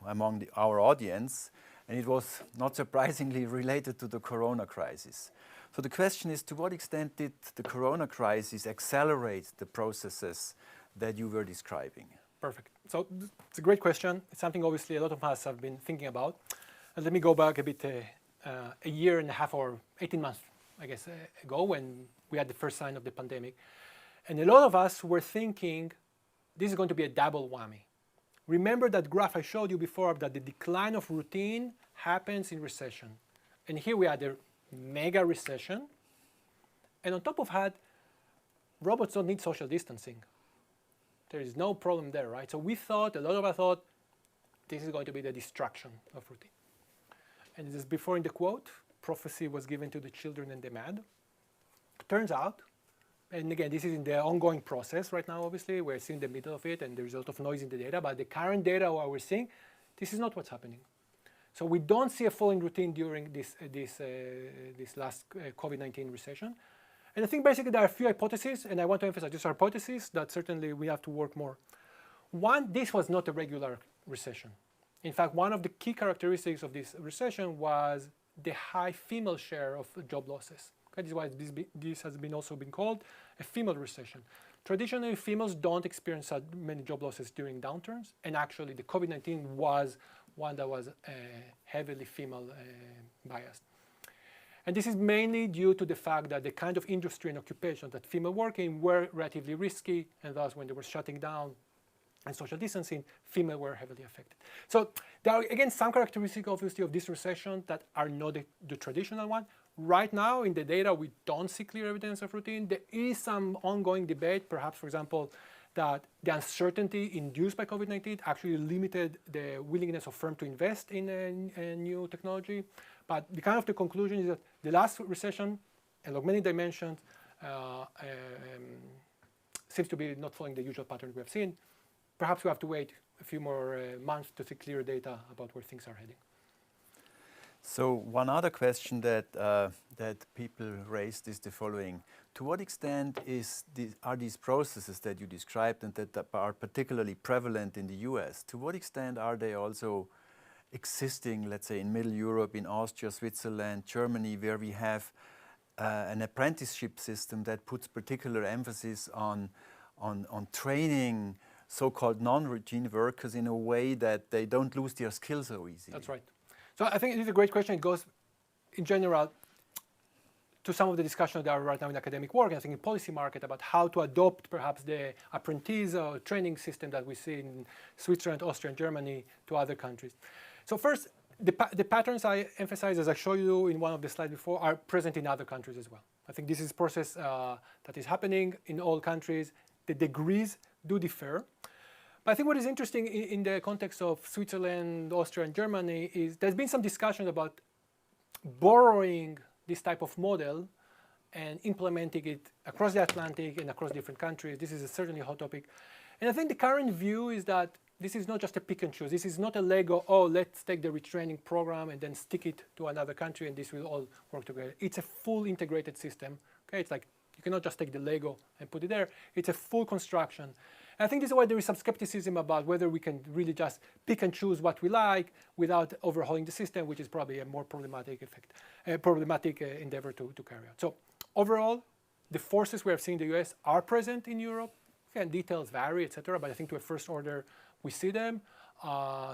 among our audience, and it was not surprisingly related to the Corona crisis. So the question is, to what extent did the Corona crisis accelerate the processes that you were describing? Perfect. So it's a great question. It's something obviously a lot of us have been thinking about. And let me go back a bit, a year and a half or 18 months, I guess, ago when we had the first sign of the pandemic. And a lot of us were thinking this is going to be a double whammy. Remember that graph I showed you before, that the decline of routine happens in recession. And here we had a mega recession. And on top of that, robots don't need social distancing. There is no problem there, right? So we thought, a lot of us thought, this is going to be the destruction of routine. And just before in the quote, prophecy was given to the children and the mad. Turns out, and again, this is in the ongoing process right now, obviously. We're still in the middle of it, and there's a lot of noise in the data. But the current data, what we're seeing, this is not what's happening. So we don't see a fall in routine during this last COVID-19 recession. And I think basically there are a few hypotheses, and I want to emphasize these are hypotheses that certainly we have to work more. One, this was not a regular recession. In fact, one of the key characteristics of this recession was the high female share of job losses. Okay, this is why this has been also been called a female recession. Traditionally, females don't experience that many job losses during downturns, and actually the COVID-19 was one that was heavily female biased. And this is mainly due to the fact that the kind of industry and occupation that female work in were relatively risky, and thus when they were shutting down and social distancing, female were heavily affected. So there are, again, some characteristics, obviously, of this recession that are not the traditional one. Right now, in the data, we don't see clear evidence of routine. There is some ongoing debate, perhaps, for example, that the uncertainty induced by COVID-19 actually limited the willingness of firms to invest in a new technology. But the kind of the conclusion is that the last recession, along many dimensions, seems to be not following the usual pattern we have seen. Perhaps we have to wait a few more months to see clear data about where things are heading. So one other question that people raised is the following: to what extent are these processes that you described and that are particularly prevalent in the US? To what extent are they also existing, let's say, in Middle Europe, in Austria, Switzerland, Germany, where we have an apprenticeship system that puts particular emphasis on training so-called non-routine workers in a way that they don't lose their skills so easily? That's right. So I think it is a great question. It goes, in general, to some of the discussions that are right now in academic work, and I think in policy market, about how to adopt perhaps the apprentice or training system that we see in Switzerland, Austria, and Germany to other countries. So first, the patterns I emphasize, as I showed you in one of the slides before, are present in other countries as well. I think this is a process that is happening in all countries. The degrees do differ. But I think what is interesting in the context of Switzerland, Austria, and Germany is there's been some discussion about borrowing this type of model and implementing it across the Atlantic and across different countries. This is certainly a hot topic. And I think the current view is that this is not just a pick and choose. This is not a Lego, oh, let's take the retraining program and then stick it to another country and this will all work together. It's a full integrated system. Okay, it's like you cannot just take the Lego and put it there. It's a full construction. And I think this is why there is some skepticism about whether we can really just pick and choose what we like without overhauling the system, which is probably a more problematic endeavor to carry out. So overall, the forces we have seen in the US are present in Europe. Again, details vary, etc. But I think to a first order, we see them.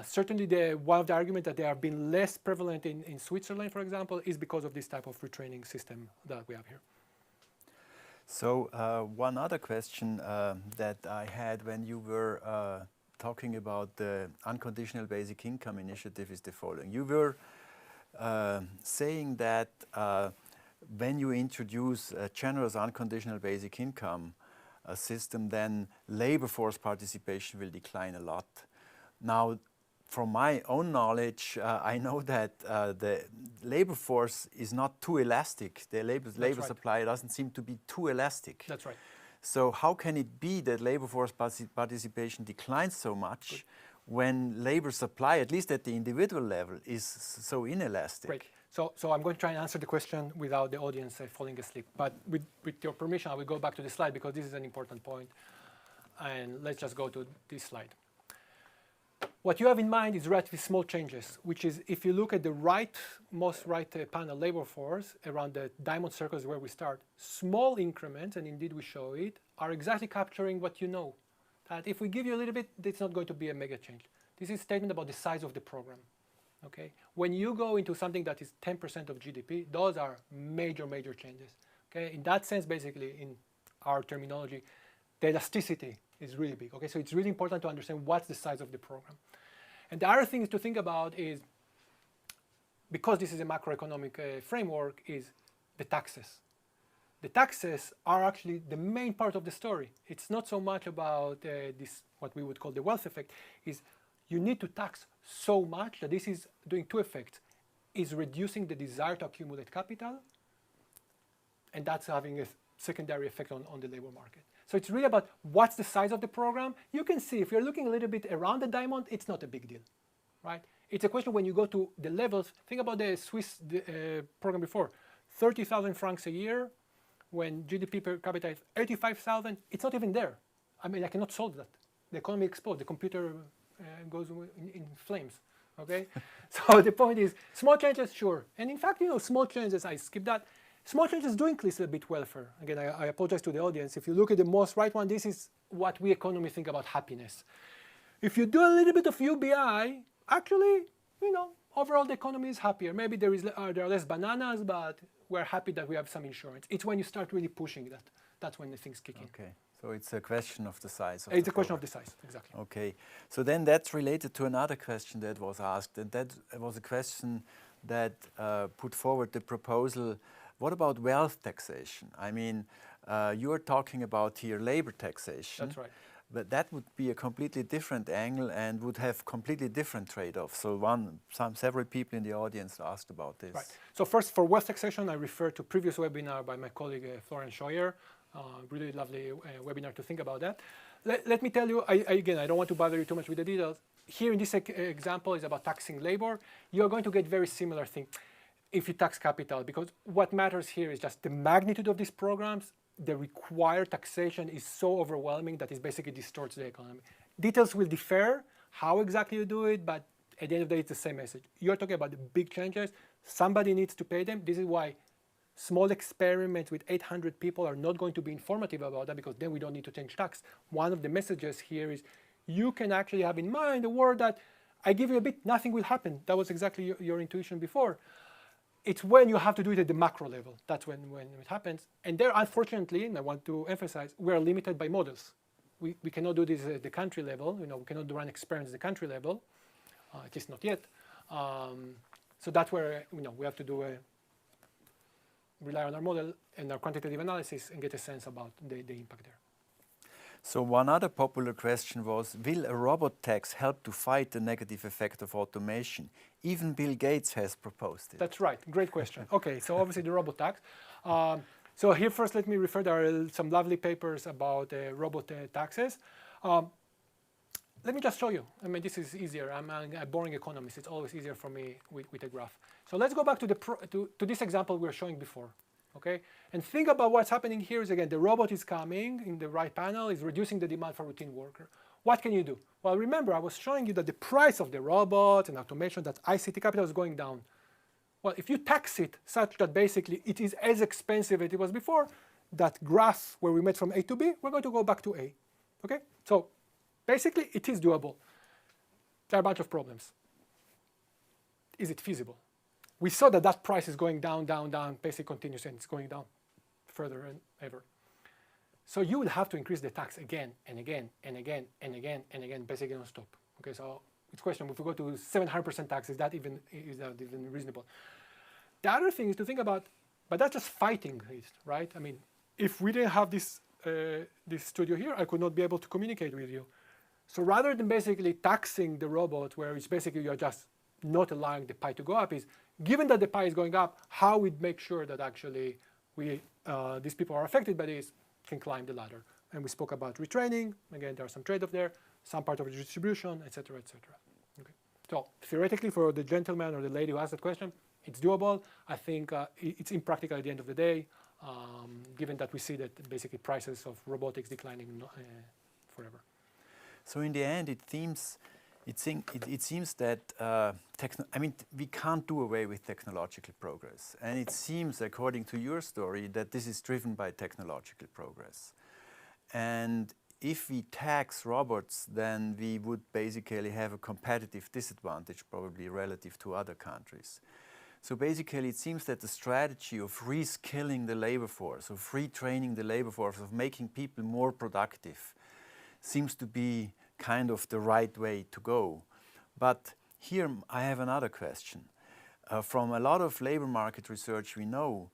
Certainly, one of the arguments that they have been less prevalent in Switzerland, for example, is because of this type of retraining system that we have here. So one other question that I had when you were talking about the unconditional basic income initiative is the following. You were saying that when you introduce a generous unconditional basic income system, then labor force participation will decline a lot. Now, from my own knowledge, I know that the labor force is not too elastic. The labor supply doesn't seem to be too elastic. That's right. So how can it be that labor force participation declines so much when labor supply, at least at the individual level, is so inelastic? Right. So I'm going to try and answer the question without the audience falling asleep. But with your permission, I will go back to the slide because this is an important point. And let's just go to this slide. What you have in mind is relatively small changes, which is if you look at the most right panel, labor force, around the diamond circles where we start, small increments, and indeed we show it, are exactly capturing what you know. That if we give you a little bit, it's not going to be a mega change. This is a statement about the size of the program. Okay? When you go into something that is 10% of GDP, those are major, major changes. Okay? In that sense, basically, in our terminology, the elasticity is really big. Okay? So it's really important to understand what's the size of the program. And the other thing to think about is, because this is a macroeconomic framework, is the taxes. The taxes are actually the main part of the story. It's not so much about this, what we would call the wealth effect, is you need to tax so much that this is doing two effects. Is reducing the desire to accumulate capital, and that's having a secondary effect on the labor market. So it's really about what's the size of the program. You can see if you're looking a little bit around the diamond, it's not a big deal, right? It's a question when you go to the levels. Think about the Swiss program before, 30,000 francs a year, when GDP per capita is 85,000, it's not even there. I mean, I cannot solve that. The economy explodes, the computer goes in flames, okay? So the point is, small changes, sure. And in fact, small changes, I skipped that. Small changes do increase a bit welfare. Again, I apologize to the audience. If you look at the most right one, this is what we economists think about happiness. If you do a little bit of UBI, actually, overall the economy is happier. Maybe there are less bananas, but we're happy that we have some insurance. It's when you start really pushing that. That's when the things kick in. Okay, so it's a question of the size. It's a question of the size, exactly. Okay, so then that's related to another question that was asked, and that was a question that put forward the proposal. What about wealth taxation? I mean, you are talking about here labor taxation. That's right. But that would be a completely different angle and would have completely different trade-offs. So several people in the audience asked about this. Right. So first, for wealth taxation, I refer to previous webinar by my colleague Florian Scheuer. Really lovely webinar to think about that. Let me tell you, again, I don't want to bother you too much with the details. Here in this example is about taxing labor. You're going to get very similar thing if you tax capital, because what matters here is just the magnitude of these programs. The required taxation is so overwhelming that it basically distorts the economy. Details will differ, how exactly you do it, but at the end of the day, it's the same message. You're talking about the big changes. Somebody needs to pay them. This is why small experiments with 800 people are not going to be informative about that, because then we don't need to change tax. One of the messages here is you can actually have in mind the word that I give you a bit, nothing will happen. That was exactly your intuition before. It's when you have to do it at the macro level. That's when it happens. And there, unfortunately, and I want to emphasize, we are limited by models. We cannot do this at the country level. We cannot run experiments at the country level, at least not yet. So that's where we have to rely on our model and our quantitative analysis and get a sense about the impact there. So one other popular question was, will a robot tax help to fight the negative effect of automation? Even Bill Gates has proposed it. That's right. Great question. Okay, so obviously the robot tax. So here first, let me refer, there are some lovely papers about robot taxes. Let me just show you. I mean, this is easier. I'm a boring economist. It's always easier for me with a graph. So let's go back to this example we were showing before, okay? And think about what's happening here is, again, the robot is coming in the right panel, is reducing the demand for routine worker. What can you do? Well, remember, I was showing you that the price of the robot and automation, that ICT capital is going down. Well, if you tax it such that basically it is as expensive as it was before, that graph where we went from A to B, we're going to go back to A, okay? So basically, it is doable. There are a bunch of problems. Is it feasible? We saw that that price is going down, down, down, basically continuous, and it's going down further and ever. So you will have to increase the tax again and again and again and again and again, basically non-stop. Okay, so it's a question, if we go to 700% tax, is that even reasonable? The other thing is to think about, but that's just fighting it, right? I mean, if we didn't have this studio here, I could not be able to communicate with you. So rather than basically taxing the robot, where it's basically you're just not allowing the pie to go up, is given that the pie is going up, how we make sure that actually these people are affected by this can climb the ladder. And we spoke about retraining. Again, there are some trade-off there, some part of the distribution, et cetera, et cetera. Okay. So theoretically, for the gentleman or the lady who asked that question, it's doable. I think it's impractical at the end of the day, given that we see that basically prices of robotics declining forever. So in the end, it seems that we can't do away with technological progress. And it seems, according to your story, that this is driven by technological progress. And if we tax robots, then we would basically have a competitive disadvantage, probably relative to other countries. So basically, it seems that the strategy of reskilling the labor force, of retraining the labor force, of making people more productive, seems to be kind of the right way to go. But here I have another question. From a lot of labor market research, we know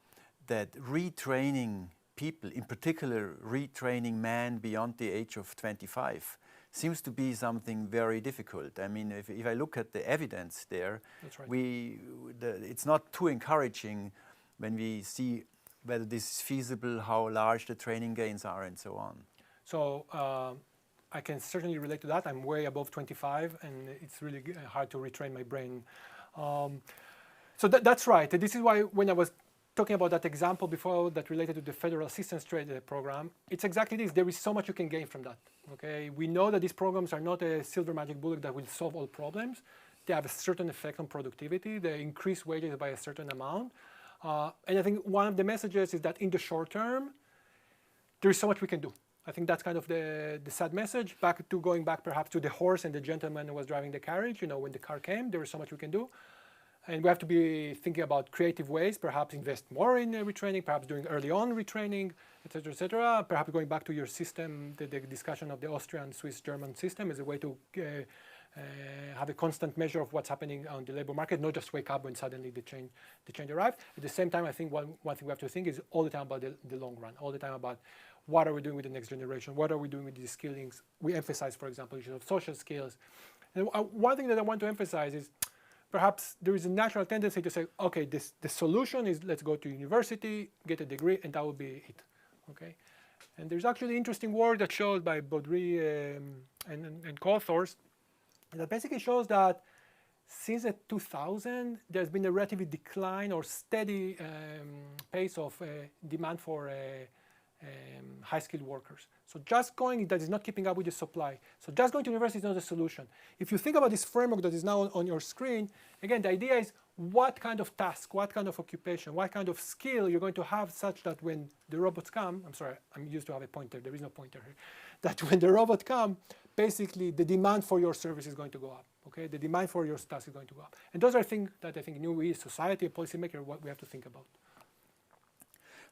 that retraining people, in particular retraining men beyond the age of 25, seems to be something very difficult. I mean, if I look at the evidence there, that's right. It's not too encouraging when we see whether this is feasible, how large the training gains are, and so on. So I can certainly relate to that. I'm way above 25, and it's really hard to retrain my brain. So that's right. This is why when I was talking about that example before that related to the federal assistance trade program, it's exactly this. There is so much you can gain from that. Okay, we know that these programs are not a silver magic bullet that will solve all problems. They have a certain effect on productivity. They increase wages by a certain amount. And I think one of the messages is that in the short term, there is so much we can do. I think that's kind of the sad message. Going back perhaps to the horse and the gentleman who was driving the carriage. You know, when the car came, there is so much we can do. And we have to be thinking about creative ways, perhaps invest more in retraining, perhaps doing early on retraining, et cetera, et cetera. Perhaps going back to your system, the discussion of the Austrian, Swiss, German system is a way to have a constant measure of what's happening on the labor market, not just wake up when suddenly the change arrives. At the same time, I think one thing we have to think is all the time about the long run, all the time about what are we doing with the next generation, what are we doing with the skillings. We emphasize, for example, issues of social skills. And one thing that I want to emphasize is perhaps there is a natural tendency to say, okay, the solution is let's go to university, get a degree, and that will be it. Okay, and there's actually interesting work that shows by Baudry and co-authors that basically shows that since 2000, there's been a relatively decline or steady pace of demand for high-skilled workers. So just going, that is not keeping up with the supply. So just going to university is not a solution. If you think about this framework that is now on your screen, again, the idea is what kind of task, what kind of occupation, what kind of skill you're going to have such that when the robots come, I'm sorry, I'm used to have a pointer, there is no pointer here, that when the robot come, basically the demand for your service is going to go up. Okay, the demand for your task is going to go up. And those are things that I think we as society and policymaker, what we have to think about.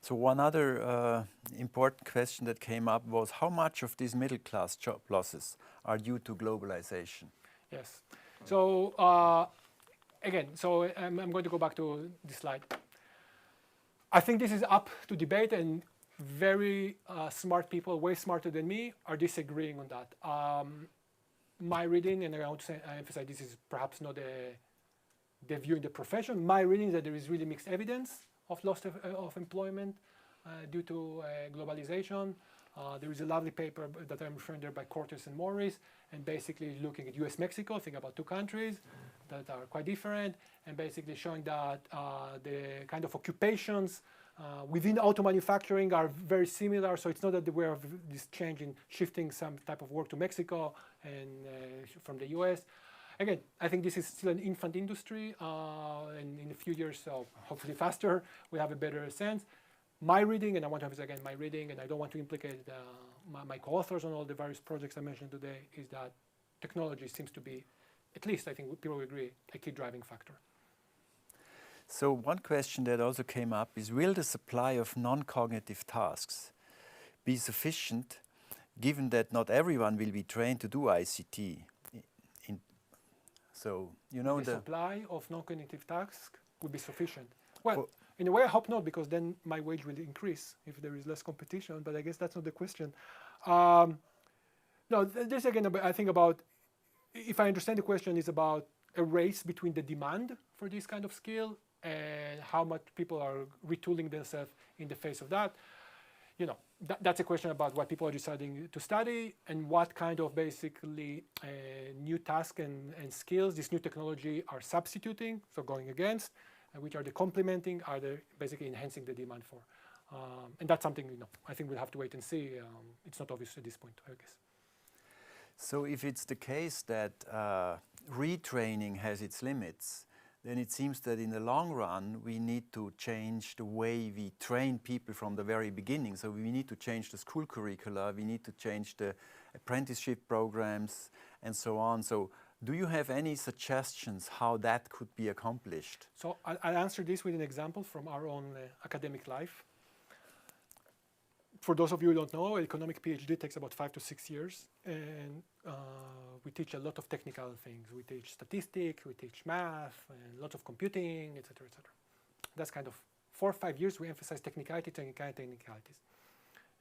So one other important question that came up was how much of these middle-class job losses are due to globalization? Yes. So again, I'm going to go back to this slide. I think this is up to debate, and very smart people, way smarter than me, are disagreeing on that. My reading, and I want to emphasize this is perhaps not the view in the profession, my reading is that there is really mixed evidence of loss of employment. due to globalization. There is a lovely paper that I'm referring there by Cortes and Morris, and basically looking at US-Mexico, think about two countries that are quite different, and basically showing that the kind of occupations within auto manufacturing are very similar. So it's not that we have this change in shifting some type of work to Mexico and from the US. Again, I think this is still an infant industry, and in a few years, so hopefully faster, we have a better sense. My reading, and I want to emphasize again my reading, and I don't want to implicate my co-authors on all the various projects I mentioned today, is that technology seems to be, at least I think people will agree, a key driving factor. So one question that also came up is, will the supply of non-cognitive tasks be sufficient, given that not everyone will be trained to do ICT? So, you know, the supply of non-cognitive tasks would be sufficient. Well, in a way, I hope not, because then my wage will increase if there is less competition, but I guess that's not the question. No, this again, I think about, if I understand the question, is about a race between the demand for this kind of skill and how much people are retooling themselves in the face of that. You know, that's a question about what people are deciding to study and what kind of basically new tasks and skills this new technology are substituting, so going against, which are they complementing, are they basically enhancing the demand for. And that's something, you know, I think we'll have to wait and see. It's not obvious at this point, I guess. So if it's the case that retraining has its limits, then it seems that in the long run, we need to change the way we train people from the very beginning. So we need to change the school curricula, we need to change the apprenticeship programs, and so on. So do you have any suggestions how that could be accomplished? So I'll answer this with an example from our own academic life. For those of you who don't know, economic PhD takes about 5 to 6 years, and we teach a lot of technical things. We teach statistics, we teach math, and lots of computing, etc., etc. That's kind of 4 or 5 years we emphasize technicalities.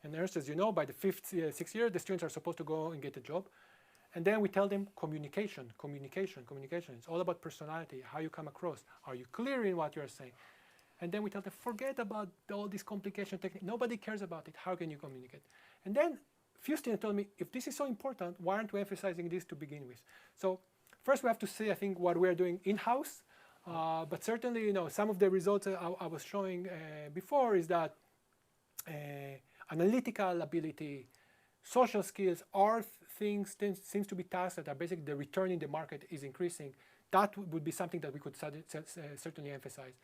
And Ernst, as you know, by the 5th, 6th year, the students are supposed to go and get a job. And then we tell them communication. It's all about personality, how you come across. Are you clear in what you're saying? And then we tell them, forget about all this complication technique. Nobody cares about it. How can you communicate? And then a few students told me, if this is so important, why aren't we emphasizing this to begin with? So first we have to see, I think, what we're doing in-house. But certainly, you know, some of the results I was showing before is that analytical ability, social skills are things, seems to be tasks that are basically the return in the market is increasing. That would be something that we could certainly emphasize.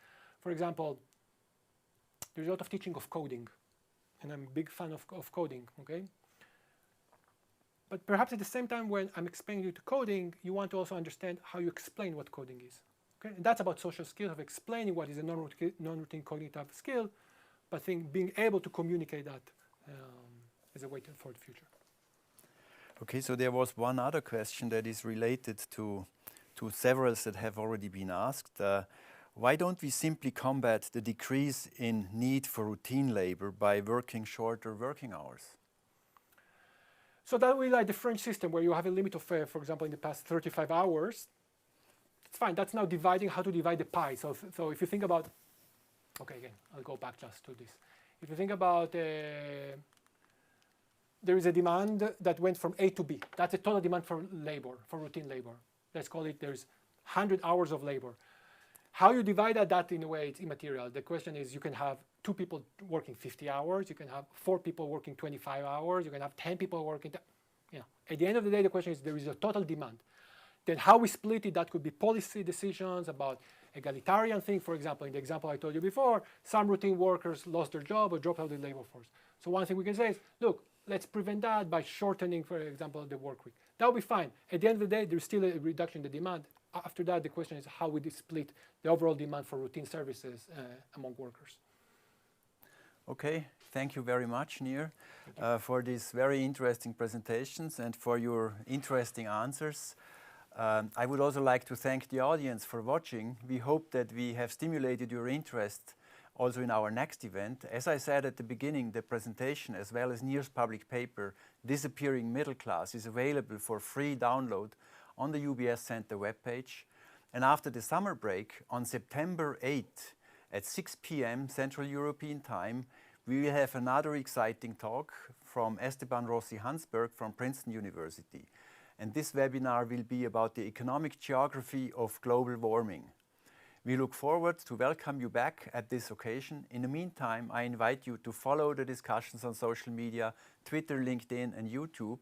For example, there's a lot of teaching of coding, and I'm a big fan of coding, okay? But perhaps at the same time when I'm explaining you to coding, you want to also understand how you explain what coding is, okay? And that's about social skills, of explaining what is a non-routine cognitive skill, but being able to communicate that as a way for the future. Okay, so there was one other question that is related to several that have already been asked. Why don't we simply combat the decrease in need for routine labor by working shorter working hours? So that will be like the French system where you have a limit of, for example, in the past 35 hours. It's fine, that's now dividing how to divide the pie. So if you think about, okay, again, I'll go back just to this. If you think about, there is a demand that went from A to B. That's a total demand for labor, for routine labor. Let's call it, there's 100 hours of labor. How you divide that in a way, it's immaterial. The question is, you can have 2 people working 50 hours, you can have 4 people working 25 hours, you can have 10 people working, you know. At the end of the day, the question is, there is a total demand. Then how we split it, that could be policy decisions about egalitarian thing. For example, in the example I told you before, some routine workers lost their job or dropped out of the labor force. So one thing we can say is, look, let's prevent that by shortening, for example, the work week. That will be fine. At the end of the day, there's still a reduction in the demand. After that, the question is how we split the overall demand for routine services among workers. Okay, thank you very much, Nir, for these very interesting presentations and for your interesting answers. I would also like to thank the audience for watching. We hope that we have stimulated your interest also in our next event. As I said at the beginning, the presentation as well as Nir's public paper, Disappearing Middle Class, is available for free download on the UBS Center webpage. And after the summer break, on September 8th at 6 p.m. Central European Time, we will have another exciting talk from Esteban Rossi Hansberg from Princeton University. And this webinar will be about the economic geography of global warming. We look forward to welcome you back at this occasion. In the meantime, I invite you to follow the discussions on social media, Twitter, LinkedIn, and YouTube.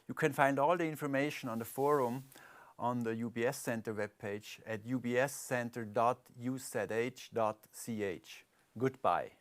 You can find all the information on the forum on the UBS Center webpage at ubscenter.uzh.ch. Goodbye.